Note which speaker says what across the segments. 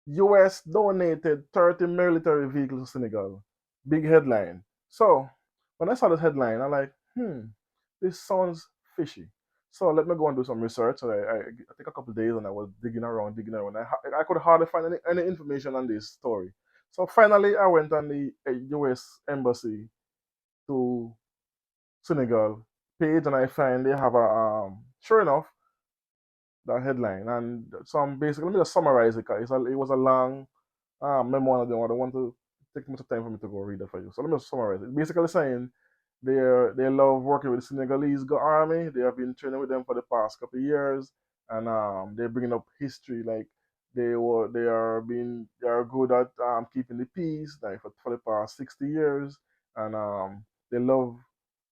Speaker 1: US donated 30 military vehicles to Senegal. Big headline. So when I saw this headline, I'm like, this sounds fishy. So let me go and do some research. So I took a couple of days and I was digging around. I could hardly find any information on this story. So finally, I went on the US Embassy to Senegal page and I find they have sure enough, that headline. And some basically, let me just summarize it, 'cause it was a long memoir. I don't want to take much time for me to go read it for you. So let me just summarize it. Basically saying they love working with the Senegalese army. They have been training with them for the past couple of years, and they're bringing up history like they are good at keeping the peace like for the past 60 years, and they love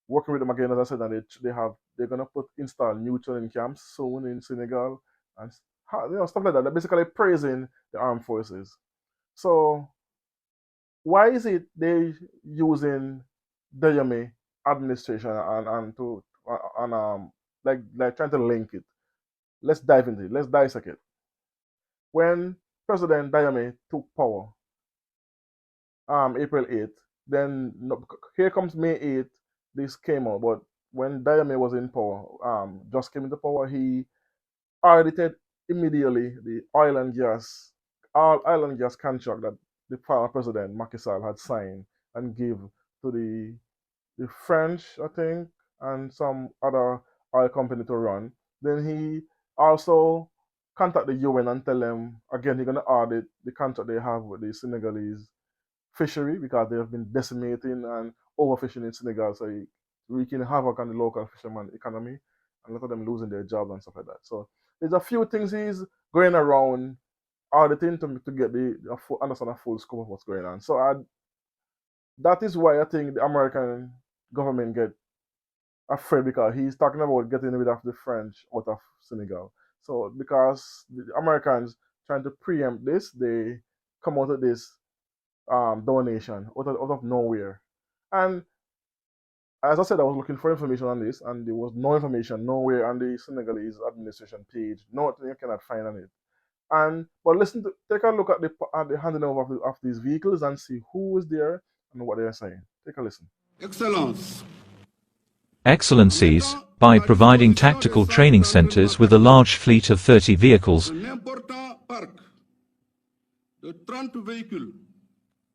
Speaker 1: working with them again, as I said, and they're gonna install new training camps soon in Senegal and stuff like that. They're basically praising the armed forces. So why is it they using Dayame administration and to and like trying to link it? Let's dive into it. Let's dissect it. When President Dayame took power, April 8th, then no, here comes May 8th. This came out, but when Dayame was in power, just came into power, he audited immediately the all oil and gas contract that the former president Macky Sall had signed and gave to the French, I think, and some other oil company to run. Then he also contact the UN and tell them again he's gonna audit the contract they have with the Senegalese fishery because they have been decimating and overfishing in Senegal, so wreaking havoc on the local fisherman economy, and a lot of them losing their jobs and stuff like that. So there's a few things he's going around auditing to get understand a full scope of what's going on. So that is why I think the American government get afraid because he's talking about getting rid of the French out of Senegal. So because the Americans trying to preempt this, they come out of this donation out of nowhere. And as I said, I was looking for information on this, and there was no information nowhere on the Senegalese administration page. Nothing you cannot find on it. And but take a look at the handing over of these vehicles and see who is there and what they are saying. Take a listen.
Speaker 2: Excellence.
Speaker 3: Excellencies, by providing tactical training centers with a large fleet of 30 vehicles,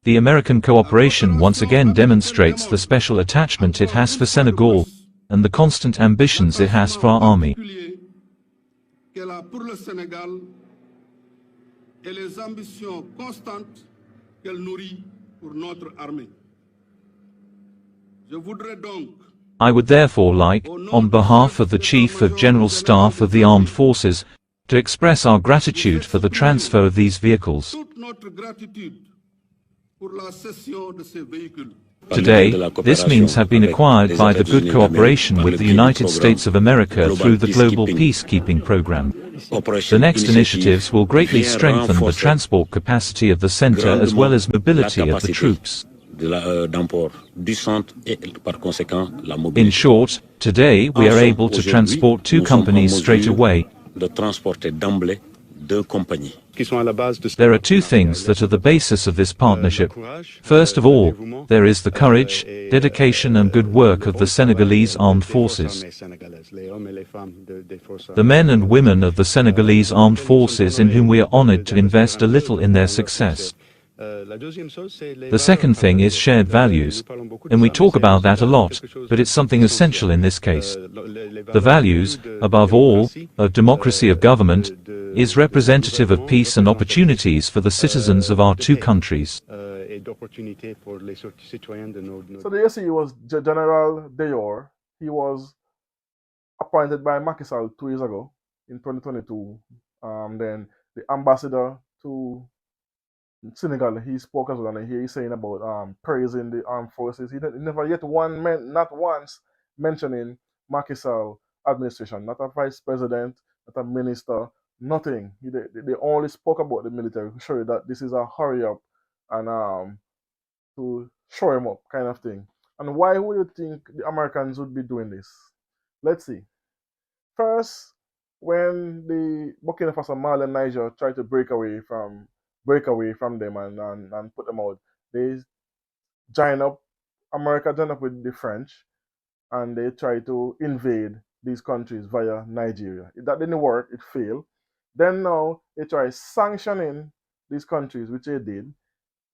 Speaker 3: the American cooperation once again demonstrates the special attachment it has for Senegal and the constant ambitions it has for our army.
Speaker 2: Et les ambitions constantes qu'elle nourrit pour notre armée. Je voudrais donc,
Speaker 3: I would therefore like, on behalf of the Chief of General Staff of the Armed Forces, to express our gratitude for the transfer of these vehicles.
Speaker 2: toute notre gratitude pour la cession de ces véhicules.
Speaker 3: Today, this means have been acquired by the good cooperation with the United States of America through the Global Peacekeeping Program. The next initiatives will greatly strengthen the transport capacity of the center as well as mobility of the troops. In short, today we are able to transport two companies straight away. There are two things that are the basis of this partnership. First of all, there is the courage, dedication and good work of the Senegalese armed forces. The men and women of the Senegalese armed forces in whom we are honored to invest a little in their success. The second thing is shared values, and we talk about that a lot, but it's something essential in this case. The values, above all, of democracy of government, is representative of peace and opportunities for the citizens of our two countries.
Speaker 1: So there you see, he was General Dayor. He was appointed by Macky Sall 2 years ago in 2022. Then the ambassador to Senegal, he spoke as well, and here he's saying about praising the armed forces. He never yet not once mentioning Macky Sall administration, not a vice president, not a minister, nothing. They only spoke about the military to show you that this is a hurry up and to show him up kind of thing. And why would you think the Americans would be doing this? Let's see. First, when the Burkina Faso, Mali, and Niger tried to break away from break away from them and put them out. They join up, America joined up with the French, and they try to invade these countries via Nigeria. That didn't work, it failed. Then now they try sanctioning these countries, which they did.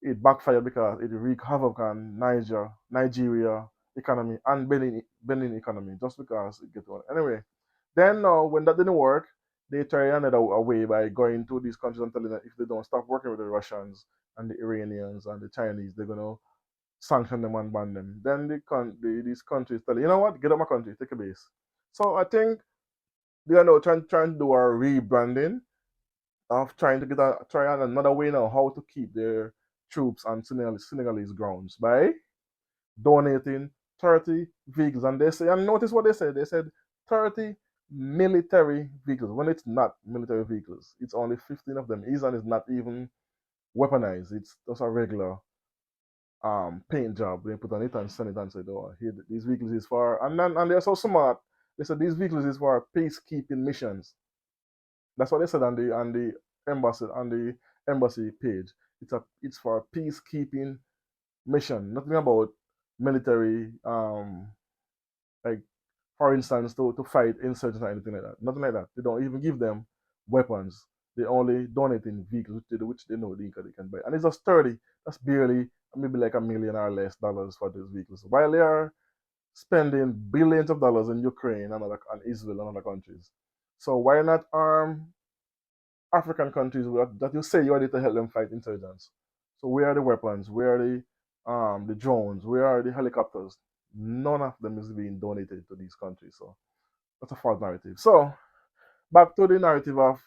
Speaker 1: It backfired because it wreaked havoc on Nigeria economy and Benin economy just because it get one. Anyway, then now when that didn't work, they try another way by going to these countries and telling them if they don't stop working with the Russians and the Iranians and the Chinese, they're gonna sanction them and ban them. Then these countries tell you know what, get out my country, take a base. So I think they are now trying to do a rebranding of trying to try on another way now how to keep their troops on Senegalese grounds by donating 30 vehicles. And they say, and notice what they said. They said 30 military vehicles when it's not military vehicles. It's only 15 of them. Each one is not even weaponized. It's just a regular paint job. They put on it and send it and said, oh, here, these vehicles is for, and they're so smart. They said these vehicles is for peacekeeping missions. That's what they said on the embassy page. It's for a peacekeeping mission. Nothing about military like for instance to fight insurgents or anything like that. Nothing like that. They don't even give them weapons. They only donate in vehicles which they know they can buy. And it's just 30. That's barely maybe like $1 million or less dollars for those vehicles. While they are spending billions of dollars in Ukraine and Israel and other countries. So why not arm African countries that you say you are ready to help them fight insurgents? So where are the weapons? Where are the drones? Where are the helicopters? None of them is being donated to these countries. So that's a false narrative. So back to the narrative of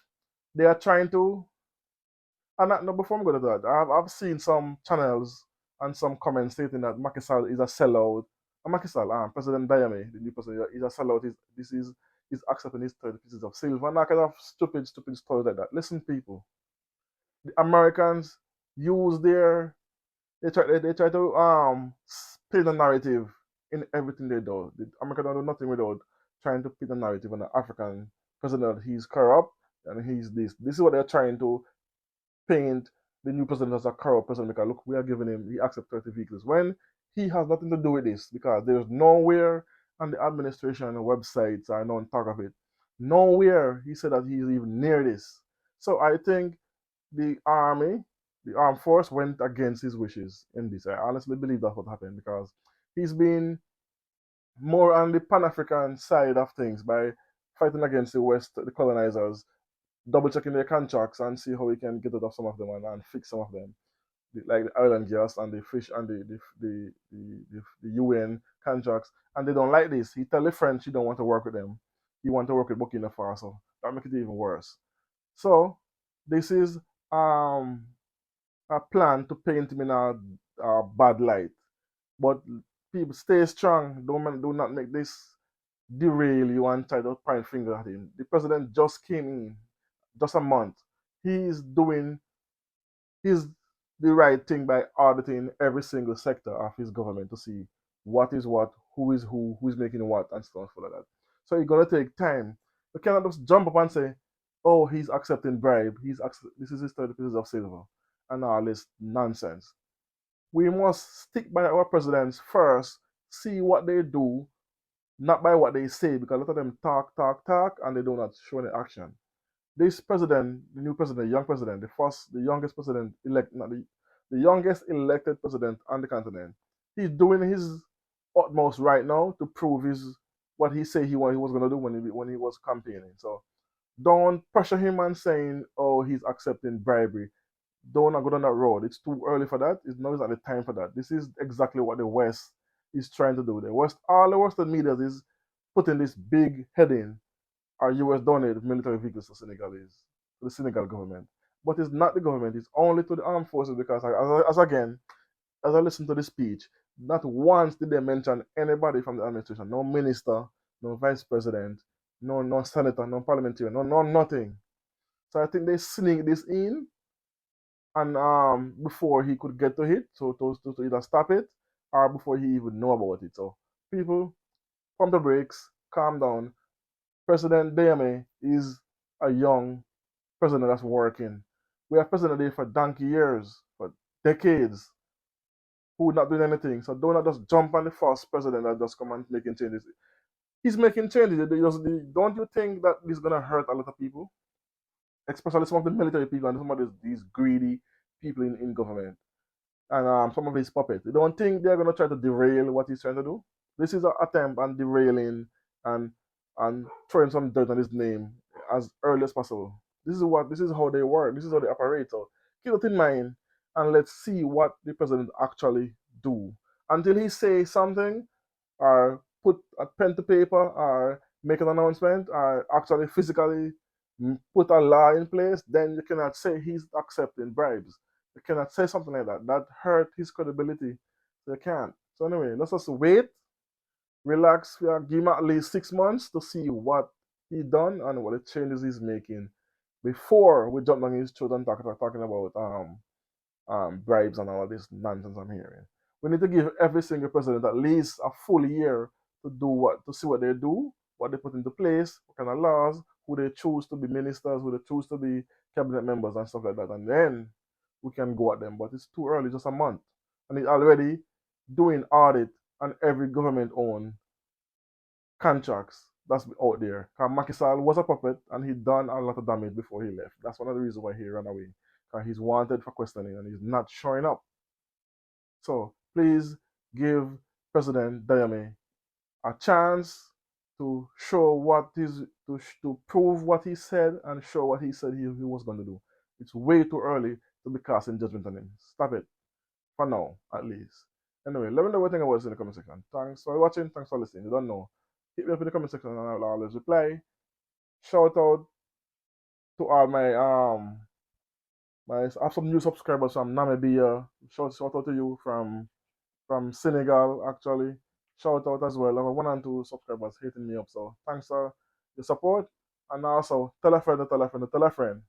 Speaker 1: they are trying to. And no, before I go to that, I've seen some channels and some comments stating that Macky Sall is a sellout. Macky Sall, President Diomaye, the new president, is a sellout. He's accepting his 30 pieces of silver and that kind of stupid stories like that. Listen, people, the Americans use they try to spin the narrative in everything they do. The Americans don't do nothing without trying to pin the narrative on the African president. He's corrupt and he's this. This is what they're trying to paint the new president as a corrupt president because look, we are giving him he accepts 30 vehicles when he has nothing to do with this because there's nowhere on the administration websites or no talk of it. Nowhere he said that he's even near this. So I think the army, the armed force went against his wishes in this. I honestly believe that's what happened because he's been more on the Pan African side of things by fighting against the West, the colonizers, double checking their contracts and see how we can get rid of some of them and fix some of them, like the oil and gas and the fish and the UN contracts. And they don't like this. He tell the French he don't want to work with them. He want to work with Burkina Faso. That make it even worse. So this is um, a plan to paint him in a bad light. But people stay strong. Do not make this derail you and try to point finger at him. The president just came in, just a month. He's doing his the right thing by auditing every single sector of his government to see what is what, who is making what, and stuff like that. So it's gonna take time. You cannot just jump up and say, "Oh, he's accepting bribe. This is his 30 pieces of silver," and all this nonsense. We must stick by our presidents first, see what they do, not by what they say, because a lot of them talk, and they do not show any action. This president, the new president, the young president, the youngest president elect, not the youngest elected president on the continent, he's doing his utmost right now to prove his what he said he was going to do when he was campaigning. So don't pressure him and saying, "Oh, he's accepting bribery." Don't go down that road. It's too early for that. It's not the time for that. This is exactly what the West is trying to do. All the Western media is putting this big heading our US donated military vehicles to Senegalese, to the Senegal government. But it's not the government, it's only to the armed forces because, as I listened to the speech, not once did they mention anybody from the administration, no minister, no vice president, no senator, no parliamentarian, no nothing. So I think they sneak this in and before he could get to it, so to either stop it or before he even know about it. So people, pump the brakes, calm down. President Diomaye is a young president that's working. We have president there for donkey years, for decades, who not doing anything. So don't just jump on the first president that just come and making changes. He's making changes. Don't you think that this is gonna hurt a lot of people, especially some of the military people and some of these greedy people in government and some of his puppets? You don't think they're gonna try to derail what he's trying to do? This is an attempt on derailing and throwing some dirt on his name as early as possible. This is how they work. This is how they operate. So keep it in mind and let's see what the president actually do. Until he says something or put a pen to paper or make an announcement or actually physically put a law in place, then you cannot say he's accepting bribes. You cannot say something like that. That hurt his credibility. So you can't. So anyway, let's just wait, relax. We are give him at least 6 months to see what he done and what the changes he's making before we jump on his throat and talking about bribes and all this nonsense I'm hearing. We need to give every single president at least a full year to see what they do, what they put into place, what kind of laws, who they choose to be ministers, who they choose to be cabinet members and stuff like that. And then we can go at them. But it's too early, just a month. And he's already doing audit on every government owned contracts that's out there. Because Macky Sall was a puppet and he done a lot of damage before he left. That's one of the reasons why he ran away. Because he's wanted for questioning and he's not showing up. So please give President Diomaye a chance to show what is to prove what he said and show what he said he was going to do. It's way too early to be casting judgment on him. Stop it. For now, at least. Anyway, let me know what you think about this in the comment section. Thanks for watching. Thanks for listening. You don't know. Hit me up in the comment section and I'll always reply. Shout out to all I have some new subscribers from Namibia. Shout out to you from Senegal actually. Shout out as well. I have 1 and 2 subscribers hitting me up. So thanks for the support. And also tell a friend to tell a friend to tell a friend.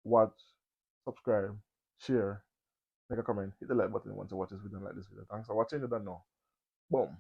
Speaker 1: Watch, subscribe, share, make a comment, hit the like button once you watch this video and like this video. Thanks for watching. You don't know. Boom.